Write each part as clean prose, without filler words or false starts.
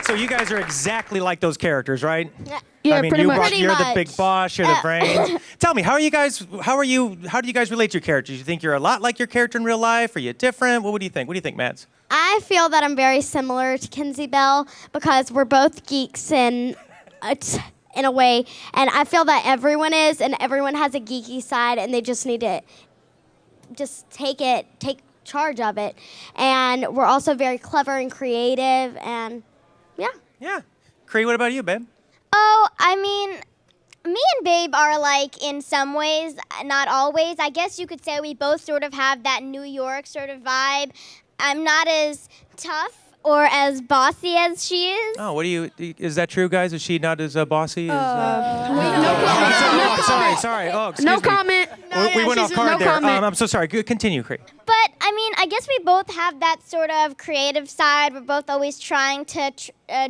So you guys are exactly like those characters, right? Yeah, I mean, pretty much. You're the big boss. You're the brains. Tell me, how do you guys relate to your characters? You think you're a lot like your character in real life? Are you different? What do you think? What do you think, Mads? I feel that I'm very similar to Kenzie Bell because we're both geeks in a way, and I feel that everyone is, and everyone has a geeky side, and they just need to take charge of it. And we're also very clever and creative, and yeah. Yeah. Cree, what about you, babe? Oh, I mean, me and Babe are alike in some ways, not always. I guess you could say we both sort of have that New York sort of vibe. I'm not as tough or as bossy as she is. Oh, is that true, guys? Is she not as bossy as... Sorry. Oh, excuse me. No comment. We went off card no there. comment. I'm so sorry. Continue, Cree. But, I mean, I guess we both have that sort of creative side. We're both always trying to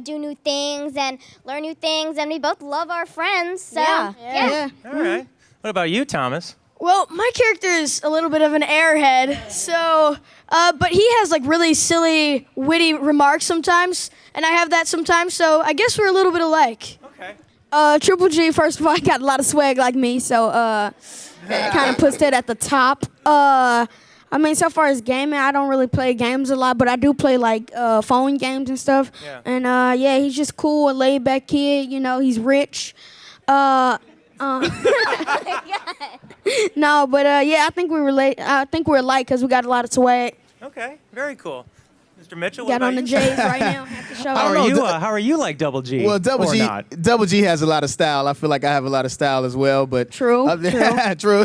do new things and learn new things, and we both love our friends. So, yeah. All right. What about you, Thomas? Well, my character is a little bit of an airhead, so, but he has like really silly, witty remarks sometimes, and I have that sometimes, so I guess we're a little bit alike. Okay. Triple G, first of all, he got a lot of swag like me, so it kind of puts that at the top. I mean, so far as gaming, I don't really play games a lot, but I do play like phone games and stuff. Yeah. And yeah, he's just cool, a laid back kid. You know, he's rich. No, but yeah, I think we relate. I think we're alike because we got a lot of swag. Okay. Very cool. Mr. Mitchell, what Got about on the you? J's right now at the show. How are you like Double G? Well, Double or G, not? Double G has a lot of style. I feel like I have a lot of style as well. But True. True.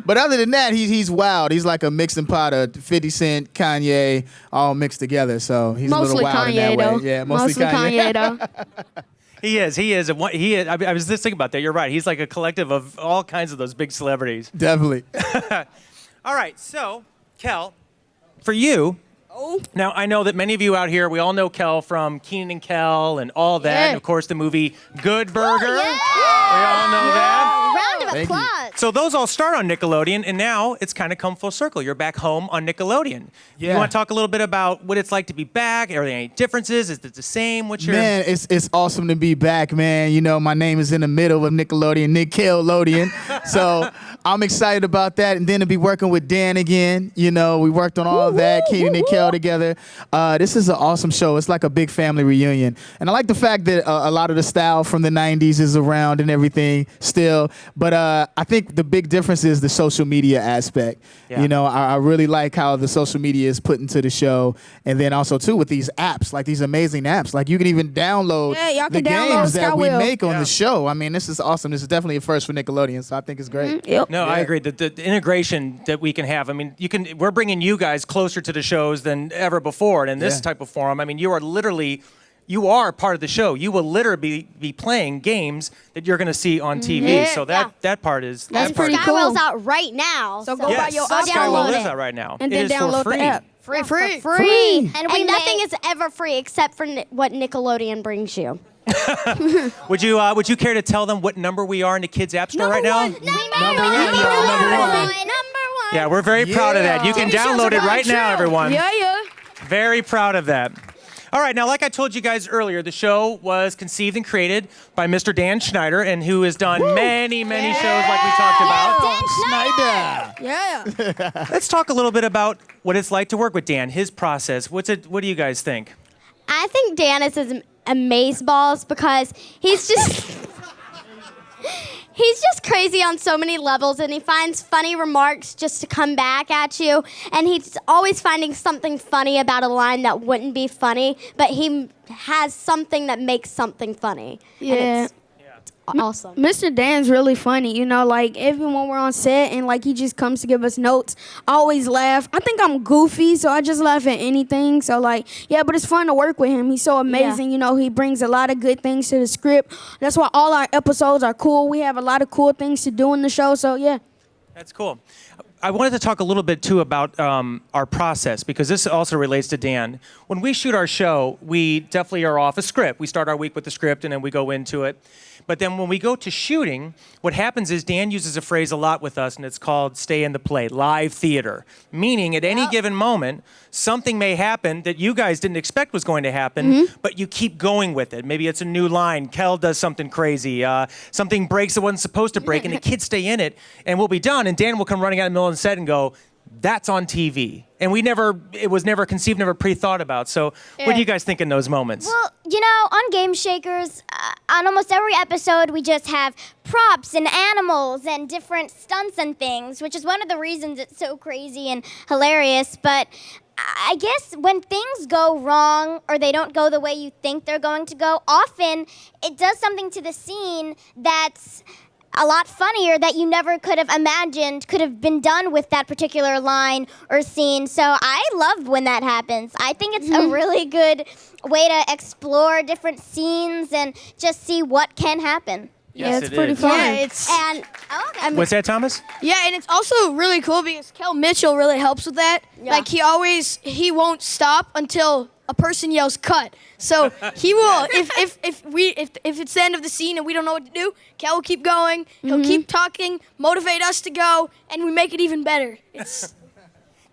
But other than that, he's wild. He's like a mixing pot of 50 Cent, Kanye, all mixed together. So he's Mostly a little wild Kanye, in that though. way. Yeah, mostly Kanye. though. He is. I was just thinking about that. You're right. He's like a collective of all kinds of those big celebrities. Definitely. All right. So, Kel, for you. Now, I know that many of you out here, we all know Kel from Kenan Kel and all that. Yeah. And, of course, the movie Good Burger. yeah. We all know that. Round of Thank you. applause. So those all start on Nickelodeon, and now it's kind of come full circle. You're back home on Nickelodeon. Yeah. You want to talk a little bit about what it's like to be back? Are there any differences? Is it the same? What's your... Man, it's awesome to be back, man. You know, my name is in the middle of Nickelodeon, Nickelodeon. So I'm excited about that. And then to be working with Dan again. You know, we worked on all of that, Kenan and Kel together. This is an awesome show. It's like a big family reunion. And I like the fact that a lot of the style from the 90s is around and everything still. But I think the big difference is the social media aspect. Yeah. You know, I really like how the social media is put into the show. And then also, too, with these apps, like these amazing apps. Like you can even download y'all the can download games that we Skywheel. make on the show. I mean, this is awesome. This is definitely a first for Nickelodeon, so I think it's great. Yep. No, I agree. The integration that we can have. I mean, we're bringing you guys closer to the shows than ever before. And in this type of forum, I mean, you are part of the show. You will literally be playing games that you're going to see on TV. Yeah. So that part is... That's that part pretty is- cool. Skywell's out right now. So go Yes, buy your Skywell download is it. out right now. And It then is for download free. the app. Free. And we nothing may- is ever free except for what Nickelodeon brings you. Would you care to tell them what number we are in the Kids App Store right now? Number one. Yeah, we're very proud of that. You can download it right now, everyone. Yeah. Very proud of that. All right, now, like I told you guys earlier, the show was conceived and created by Mr. Dan Schneider, and who has done many shows like we talked about. Schneider. Yeah. Let's talk a little bit about what it's like to work with Dan, his process. What do you guys think? I think Dan is amazeballs because he's just he's just crazy on so many levels, and he finds funny remarks just to come back at you, and he's always finding something funny about a line that wouldn't be funny, but he has something that makes something funny. Yeah. And it's awesome. Mr. Dan's really funny, you know, like even when we're on set and like he just comes to give us notes, I always laugh. I think I'm goofy, so I just laugh at anything. So like, yeah, but it's fun to work with him. He's so amazing, you know, he brings a lot of good things to the script. That's why all our episodes are cool. We have a lot of cool things to do in the show, so yeah. That's cool. I wanted to talk a little bit too about our process, because this also relates to Dan. When we shoot our show, we definitely are off a script. We start our week with the script and then we go into it. But then when we go to shooting, what happens is Dan uses a phrase a lot with us, and it's called stay in the play, live theater. Meaning at any given moment, something may happen that you guys didn't expect was going to happen, but you keep going with it. Maybe it's a new line. Kel does something crazy. Something breaks that wasn't supposed to break, and the kids stay in it, and we'll be done. And Dan will come running out in the middle of the set and go, that's on TV. And it was never conceived, never pre-thought about. So what do you guys think in those moments? Well, on Game Shakers, on almost every episode, we just have props and animals and different stunts and things, which is one of the reasons it's so crazy and hilarious. But I guess when things go wrong or they don't go the way you think they're going to go, often it does something to the scene that's a lot funnier that you never could have imagined could have been done with that particular line or scene. So I love when that happens. I think it's a really good way to explore different scenes and just see what can Yes, happen. Yeah, it's pretty is. fun. Yeah, it's And What's that, Thomas? yeah, and it's also really cool because Kel Mitchell really helps with that. Yeah. Like he won't stop until a person yells cut. So he will if it's the end of the scene and we don't know what to do, Kel will keep going. He'll keep talking, motivate us to go, and we make it even better. It's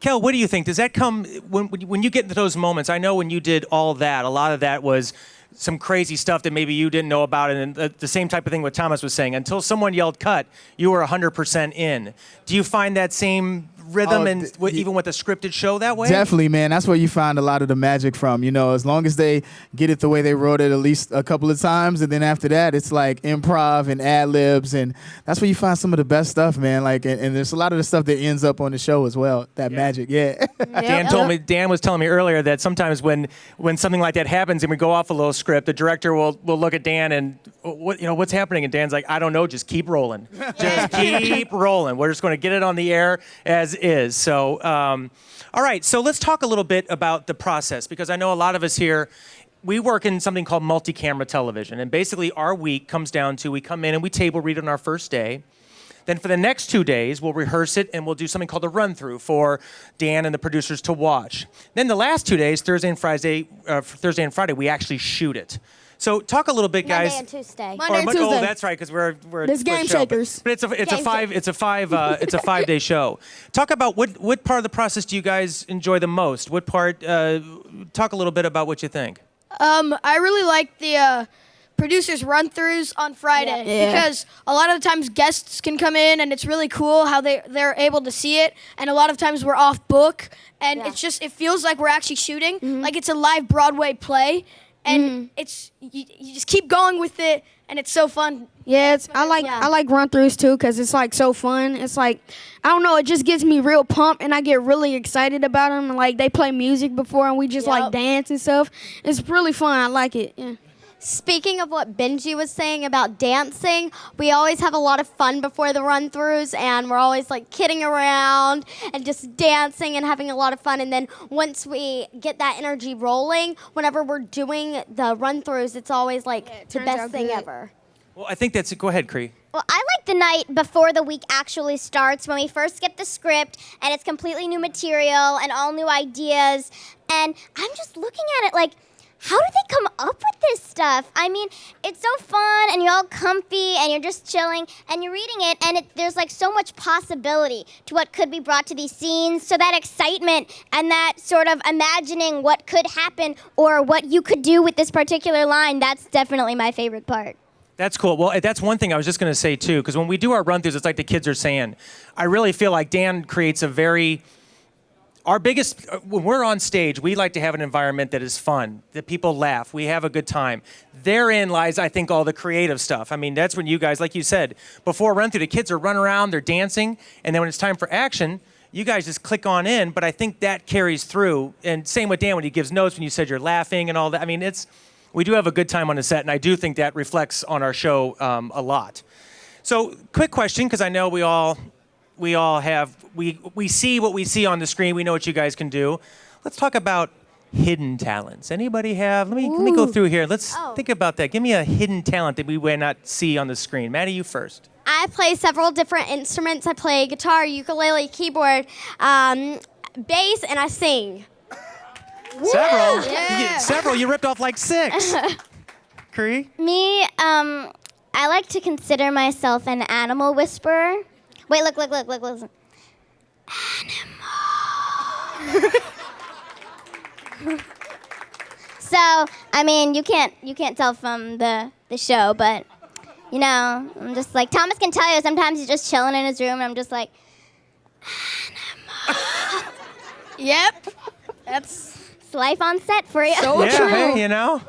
Kel, what do you think? Does that come when you get into those moments? I know when you did all that, a lot of that was some crazy stuff that maybe you didn't know about, and the same type of thing what Thomas was saying. Until someone yelled cut, you were 100% in. Do you find that same rhythm even with a scripted show that way? Definitely, man. That's where you find a lot of the magic from. As long as they get it the way they wrote it at least a couple of times, and then after that, it's like improv and ad libs, and that's where you find some of the best stuff, man. Like, and there's a lot of the stuff that ends up on the show as well. That magic, yeah. Dan was telling me earlier that sometimes when something like that happens and we go off a little script, the director will look at Dan and what's happening, and Dan's like, I don't know, just keep rolling, just keep rolling. We're just going to get it on the air as is. So, all right. So let's talk a little bit about the process, because I know a lot of us here, we work in something called multi-camera television, and basically our week comes down to we come in and we table read on our first day. Then for the next 2 days, we'll rehearse it and we'll do something called a run-through for Dan and the producers to watch. Then the last 2 days, Thursday and Friday, we actually shoot it. So talk a little bit, guys. Monday and Tuesday. Monday and Tuesday. Oh, that's right, because we're This we're Game show. Shakers. But it's a 5-day show. Talk about what part of the process do you guys enjoy the most? What part? Talk a little bit about what you think. I really like the producers run-throughs on Friday because a lot of the times guests can come in and it's really cool how they're able to see it, and a lot of times we're off book and it feels like we're actually shooting, like it's a live Broadway play, and it's you just keep going with it and it's so fun. Yeah, I like run-throughs too because it's like so fun. It's like, I don't know, it just gets me real pumped and I get really excited about them. And like they play music before and we just like dance and stuff. It's really fun. I like it. Yeah. Speaking of what Benji was saying about dancing, we always have a lot of fun before the run-throughs, and we're always like kidding around and just dancing and having a lot of fun. And then once we get that energy rolling, whenever we're doing the run-throughs, it's always like the best thing ever. Well, I think that's it. Go ahead, Cree. Well, I like the night before the week actually starts, when we first get the script and it's completely new material and all new ideas. And I'm just looking at it like, how do they come up with this stuff? I mean, it's so fun and you're all comfy and you're just chilling and you're reading it, and there's like so much possibility to what could be brought to these scenes. So that excitement and that sort of imagining what could happen or what you could do with this particular line, that's definitely my favorite part. That's cool. Well, that's one thing I was just going to say, too, because when we do our run-throughs, it's like the kids are saying. I really feel like Dan creates our biggest, when we're on stage, we like to have an environment that is fun, that people laugh, we have a good time. Therein lies, I think, all the creative stuff. I mean, that's when you guys, like you said, before run-through, the kids are running around, they're dancing, and then when it's time for action, you guys just click on in, but I think that carries through. And same with Dan when he gives notes, when you said you're laughing and all that. I mean, we do have a good time on the set, and I do think that reflects on our show a lot. So, quick question, because I know we all see what we see on the screen. We know what you guys can do. Let's talk about hidden talents. Anybody have? Let me go through here. Let's think about that. Give me a hidden talent that we may not see on the screen. Maddie, you first. I play several different instruments. I play guitar, ukulele, keyboard, bass, and I sing. Several? Yeah. Several? You ripped off like 6. Cree? Me, I like to consider myself an animal whisperer. Wait, look, listen. Animal. So, I mean, you can't tell from the show, but you know, I'm just like Thomas can tell you. Sometimes he's just chilling in his room, and I'm just like, Yep. That's it's life on set for you. so Yeah, true. hey, you know?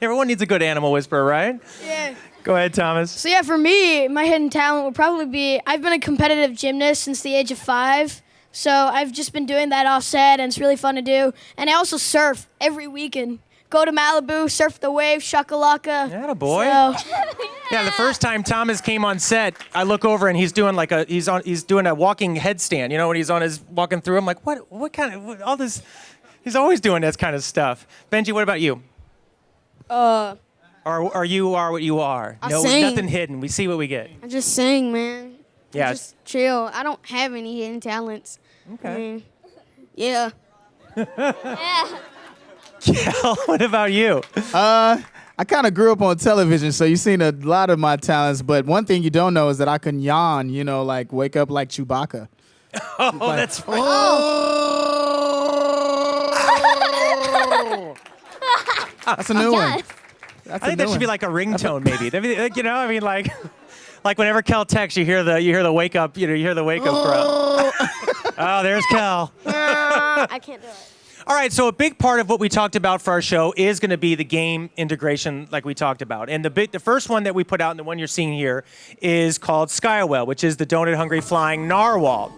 Everyone needs a good animal whisperer, right? Yeah. Go ahead, Thomas. So yeah, for me, my hidden talent would probably be I've been a competitive gymnast since the age of 5. So I've just been doing that offset, and it's really fun to do. And I also surf every weekend. Go to Malibu, surf the wave, shakalaka. Atta boy. So, Yeah, the first time Thomas came on set, I look over and he's doing like he's doing a walking headstand. You know, when he's on his walking through, I'm like, what kind of all this? He's always doing this kind of stuff. Benji, what about you? Or you are what you are. I No, sing. nothing hidden. We see what we get. I just sing, man. Yeah. Just chill. I don't have any hidden talents. Okay. Yeah. Kel, what about you? I kind of grew up on television, so you've seen a lot of my talents. But one thing you don't know is that I can yawn. You know, like wake up like Chewbacca. Oh, that's right. That's a new one. Yes. That's I think a that new should be one. like a ringtone, maybe. That'd be, like, you know, I mean, like whenever Kel texts, you hear the wake up, you hear the wake up growl. Oh, there's Kel. I can't do it. All right, so a big part of what we talked about for our show is going to be the game integration, like we talked about. And the first one that we put out, and the one you're seeing here, is called Skywell, which is the donut-hungry flying narwhal.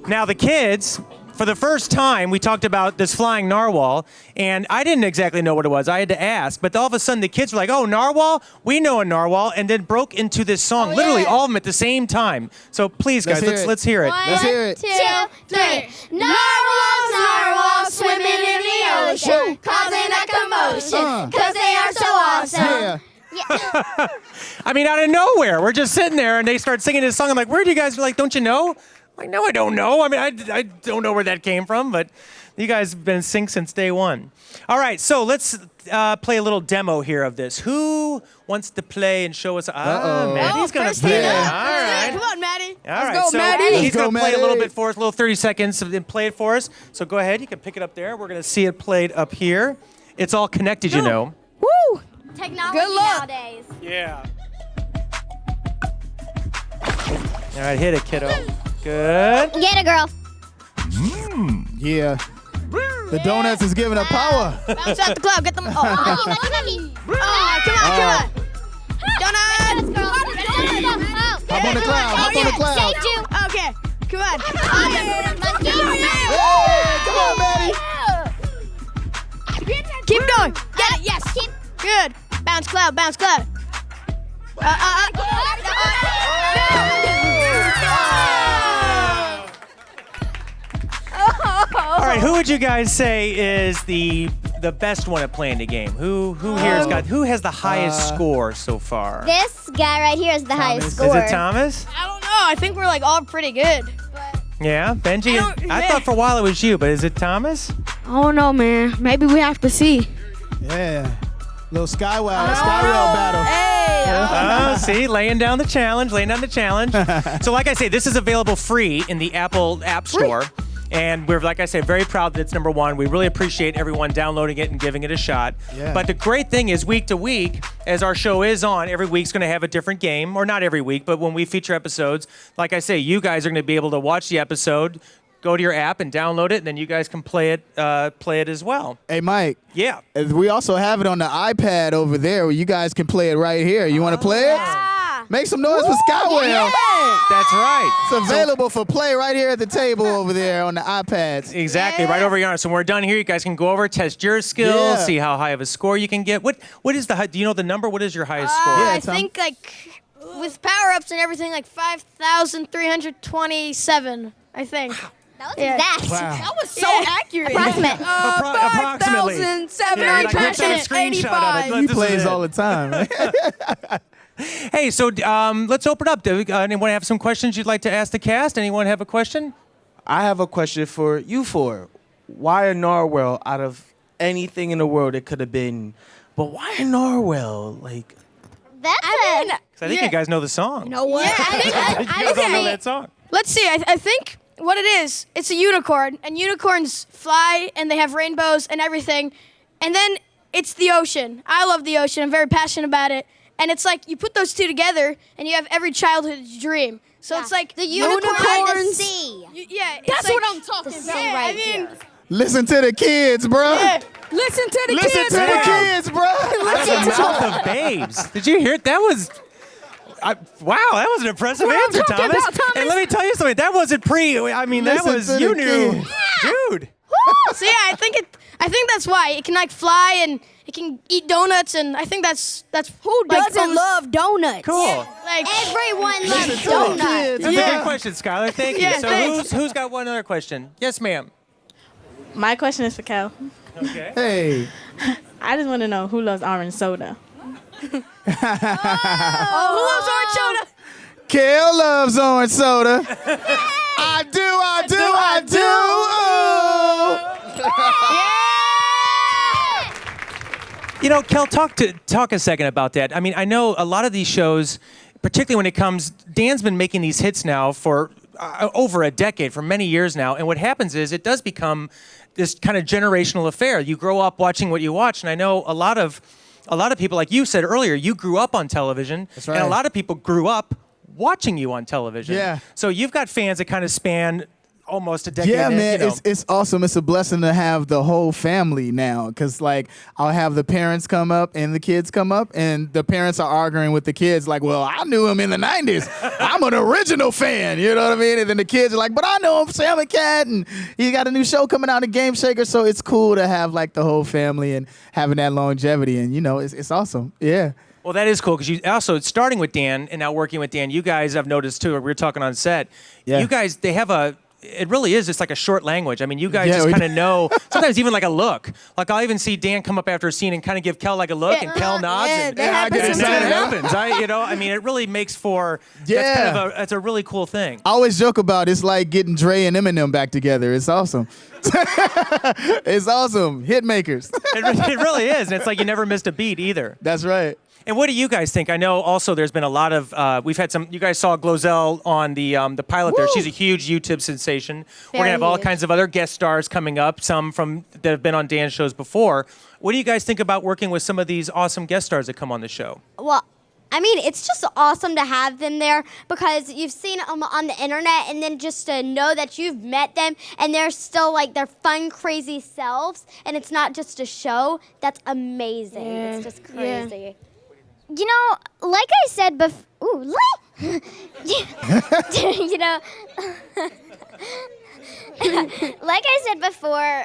Now, the kids, for the first time, we talked about this flying narwhal, and I didn't exactly know what it was. I had to ask, but all of a sudden the kids were like, "Oh, narwhal? We know a narwhal," and then broke into this song, literally all of them at the same time. So please, guys, let's hear it. Let's hear it. 2, 3. Narwhals swimming in the ocean, causing a commotion, 'cause they are so awesome. Yeah. I mean, out of nowhere, we're just sitting there, and they start singing this song. I'm like, "Where do you guys like? Don't you know?" I'm like, "No, I don't know. I mean, I don't know where that came from, but you guys have been in sync since day one." All right, so let's play a little demo here of this. Who wants to play and show us? Maddie's gonna first play. hand All up. right. Come on, Maddie. All right, go, so Maddie. he's Let's going go, to play a little Maddie. bit for us, a little 30 seconds, and play it for us. So go ahead, you can pick it up there. We're going to see it played up here. It's all connected, you know. Woo! Technology Good luck. nowadays. Yeah. All right, hit it, kiddo. Good. Get it, girl. Yeah. The donuts is giving her power. Bounce out the cloud. Get them. Oh, come on. Donuts. Hop on the cloud. Hop on the cloud. Saved you. Okay. Come on. Hey, come on, Maddie. Keep going. Get it. Yes. Good. Bounce cloud. Bounce cloud. All right, who would you guys say is the best one at playing the game? Who has the highest score so far? This guy right here is the highest Thomas. score. Is it Thomas? I don't know. I think we're like all pretty good. Yeah, Benji. I thought for a while it was you, but is it Thomas? I don't know, man. Maybe we have to see. Yeah. Little Skywell battle. Oh, see, laying down the challenge. So like I say, this is available free in the Apple App Store. And we're, like I say, very proud that it's number one. We really appreciate everyone downloading it and giving it a shot. Yeah. But the great thing is week to week, as our show is on, every week's going to have a different game. Or not every week, but when we feature episodes, like I say, you guys are going to be able to watch the episode, go to your app and download it, and then you guys can play it as well. Hey, Mike. Yeah. We also have it on the iPad over there where you guys can play it right here. You want to play it? Make some noise for Skywell. That's right. It's available for play right here at the table over there on the iPads. Exactly, right over here. So when we're done here, you guys can go over, test your skills, Yeah. see how high of a score you can get. What is the do you know the number? What is your highest score? Yeah, I Tom. think like with power-ups and everything, like 5,327. I think. That was Yeah. exact. Wow. That was so accurate. Approximate. Approximately. Yeah, like, whip that screenshot of it. He plays all the time. Hey, so let's open up. Anyone have some questions you'd like to ask the cast? Anyone have a question? I have a question for you four. Why a narwhal out of anything in the world it could have been? But why a narwhal? Like, That's I mean, 'Cause I think you guys know the song. You know what? You guys all know that song. Let's see. I think what it is, it's a unicorn, and unicorns fly, and they have rainbows and everything. And then it's the ocean. I love the ocean. I'm very passionate about it. And it's like you put those two together, and you have every childhood's dream. So it's like the unicorn and the sea. Yeah, That's like, what I'm talking about. Yeah, right I mean, there. Listen to the kids, bro. yeah. Listen to the Listen kids. to the bro. kids, bro. That's the mouth of babes. Did you hear it? That was... wow, that was an impressive What I'm answer, talking Thomas. about, Thomas. And let me tell you something. That wasn't I mean, that Listen was... to You the knew. kids. Dude. So yeah, I think that's why it can like fly and it can eat donuts, and I think that's Who like, doesn't almost- love donuts? Cool. like Everyone loves to the donuts. kids. That's a Yeah. good question, Skylar. Thank you. Yeah, So thanks. who's got one other question? Yes, ma'am. My question is for Kel. Okay. Hey. I just want to know who loves orange soda. who loves orange soda? Kel loves orange soda. I do. You know, Kel, talk a second about that. I mean, I know a lot of these shows, particularly when it comes, Dan's been making these hits now for over a decade, for many years now. And what happens is it does become this kind of generational affair. You grow up watching what you watch, and I know a lot of people, like you said earlier, you grew up on television. That's right. And a lot of people grew up watching you on television. Yeah. So you've got fans that kind of span almost a decade. Yeah, man, you know. it's awesome. It's a blessing to have the whole family now, because like I'll have the parents come up and the kids come up, and the parents are arguing with the kids like, well, I knew him in the 90s. I'm an original fan, you know what I mean? And then the kids are like, but I know him, Sam and Cat, and he got a new show coming out, a Game Shaker. So it's cool to have like the whole family and having that longevity, and you know, it's awesome. Yeah. Well, that is cool, because you also, starting with Dan and now working with Dan, you guys, I've noticed too, we were talking on set, Yeah. you guys, they have it really is just like a short language. I mean, you guys Yeah, just we kind of know, sometimes even like a look. Like I'll even see Dan come up after a scene and kind of give Kel like a look, and Kel nods. Yeah, and that happens it sometimes. happens. I mean, it really makes for, Yeah. that's a really cool thing. I always joke about it's like getting Dre and Eminem back together. It's awesome. It's awesome. Hit makers. It really is. And it's like you never missed a beat either. That's right. And what do you guys think? I know also there's been a lot of, we've had some, you guys saw Glozell on the pilot there. She's a huge YouTube sensation. We're going to have all kinds of other guest stars coming up, some that have been on Dan's shows before. What do you guys think about working with some of these awesome guest stars that come on the show? Well, I mean, it's just awesome to have them there because you've seen them on the internet, and then just to know that you've met them and they're still like their fun, crazy selves, and it's not just a show. That's amazing. Yeah. It's just crazy. Yeah. You know, like I said before, you know, like I said before,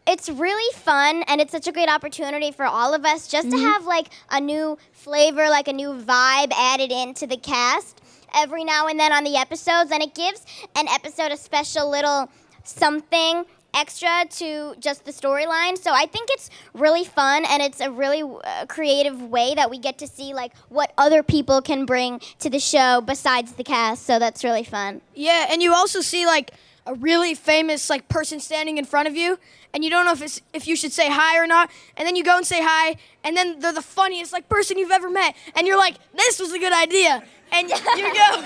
it's really fun, and it's such a great opportunity for all of us just to have like a new flavor, like a new vibe added into the cast every now and then on the episodes, and it gives an episode a special little something extra to just the storyline. So I think it's really fun, and it's a really creative way that we get to see like what other people can bring to the show besides the cast. So that's really fun. Yeah, and you also see like a really famous like person standing in front of you, and you don't know if you should say hi or not, and then you go and say hi, and then they're the funniest like person you've ever met, and you're like, this was a good idea, and you go,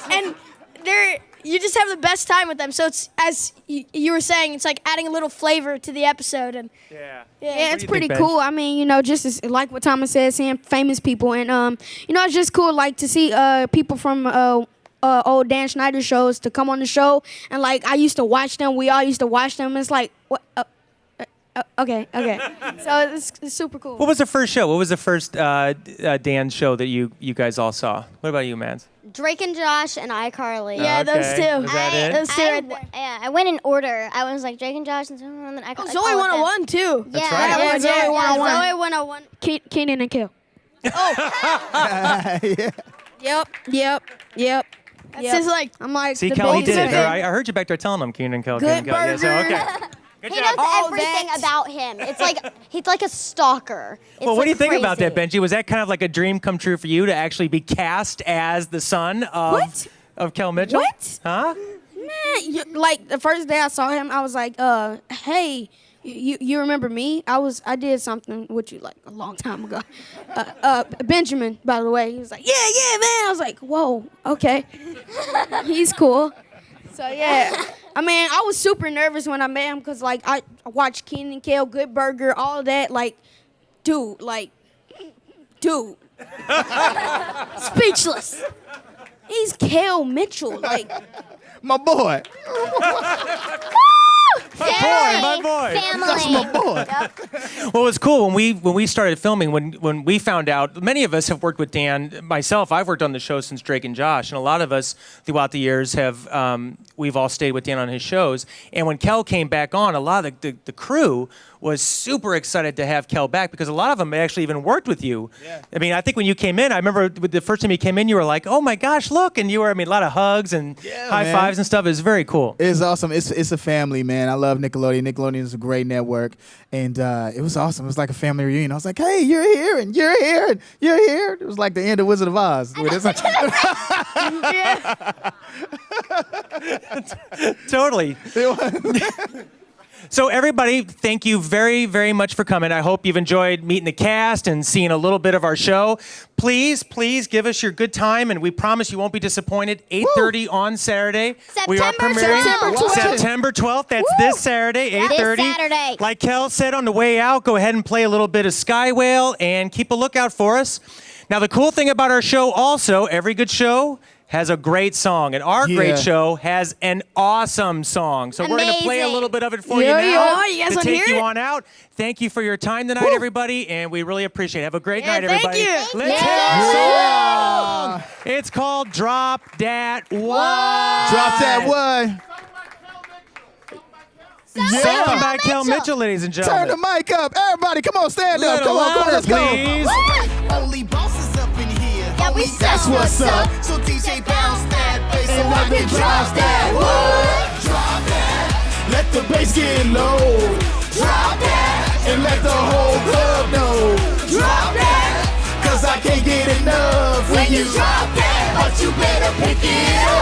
and you just have the best time with them. So it's, as you were saying, it's like adding a little flavor to the episode, and Yeah. Yeah, it's do you pretty think, cool. I mean, you know, just as, like what Thomas said, seeing famous people, and you know, it's just cool, like to see people from old Dan Schneider shows to come on the show, and like I used to watch them. We all used to watch them. It's like what? Okay. So it's super cool. What was the first show? What was the first Dan show that you guys all saw? What about you, Mans? Drake and Josh and iCarly. yeah, those Okay. two. Is that it? Those two right there. Yeah, I went in order. I was like Drake and Josh, and then I Oh, Zoey 101 too. Yeah, right. Yeah, Zoey 101. Zoey 101. Kenan and Kel. Yeah. Yep. That's just like I'm like See, the Kel, he biggest did it. fan. I heard you back there telling him Kenan Kel. Good Kenan Kel. Yeah, so, burger. okay. Good He job. knows All everything that. about him. It's like he's like a stalker. It's Well, what do you like think about that, crazy. Benji? Was that kind of like a dream come true for you to actually be cast as the son What? of Kel Mitchell? What? Huh? Man, like the first day I saw him, I was like, hey, you remember me? I did something with you like a long time ago. Benjamin, by the way, he was like, yeah, man. I was like, whoa, okay. He's cool. So yeah, I mean, I was super nervous when I met him because like I watched Kenan Kel, Good Burger, all of that. Like, dude. Speechless. He's Kel Mitchell. Like, My boy. My boy. Family. That's my boy. Well, it was cool when we started filming. When we found out, many of us have worked with Dan. Myself, I've worked on the show since Drake and Josh, and a lot of us throughout the years have we've all stayed with Dan on his shows. And when Kel came back on, a lot of the crew was super excited to have Kel back because a lot of them actually even worked with you. Yeah. I mean, I think when you came in, I remember the first time you came in, you were like, "Oh my gosh, look!" And you were, I mean, a lot of hugs and high man. fives and stuff. It was very cool. It's awesome. It's a family, man. I love Nickelodeon. Nickelodeon is a great network, and it was awesome. It was like a family reunion. I was like, "Hey, you're here, and you're here, and you're here." It was like the end of Wizard of Oz. Totally. So everybody, thank you very, very much for coming. I hope you've enjoyed meeting the cast and seeing a little bit of our show. Please give us your good time, and we promise you won't be disappointed. 8:30 on Saturday. We are September premiering 12th. September 12th. That's this Saturday, 8:30. This Saturday. Like Kel said on the way out, go ahead and play a little bit of Sky Whale and keep a lookout for us. Now, the cool thing about our show also, every good show has a great song, and our great show has an awesome song. So we're going to play a Amazing. little bit of it for you Yeah, now yeah. You guys to wanna take hear you it? on out. Thank you for your time tonight, everybody, and we really appreciate it. Have a great night, thank everybody. you. Let's hear our song. It's called Drop Dat One. Drop that one. Sung by Kel Mitchell, ladies and Turn gentlemen. the mic up. Everybody, come on, stand up. Little Come on, louder, let's go. please. Only bosses up in here. Yeah, we That's what's up. So DJ bounce that bass so I can drop that. What? Drop that. Let the bass get low. Drop that. And let the whole club know. Drop that. Cause I can't get enough when you Drop that. But you better pick it up.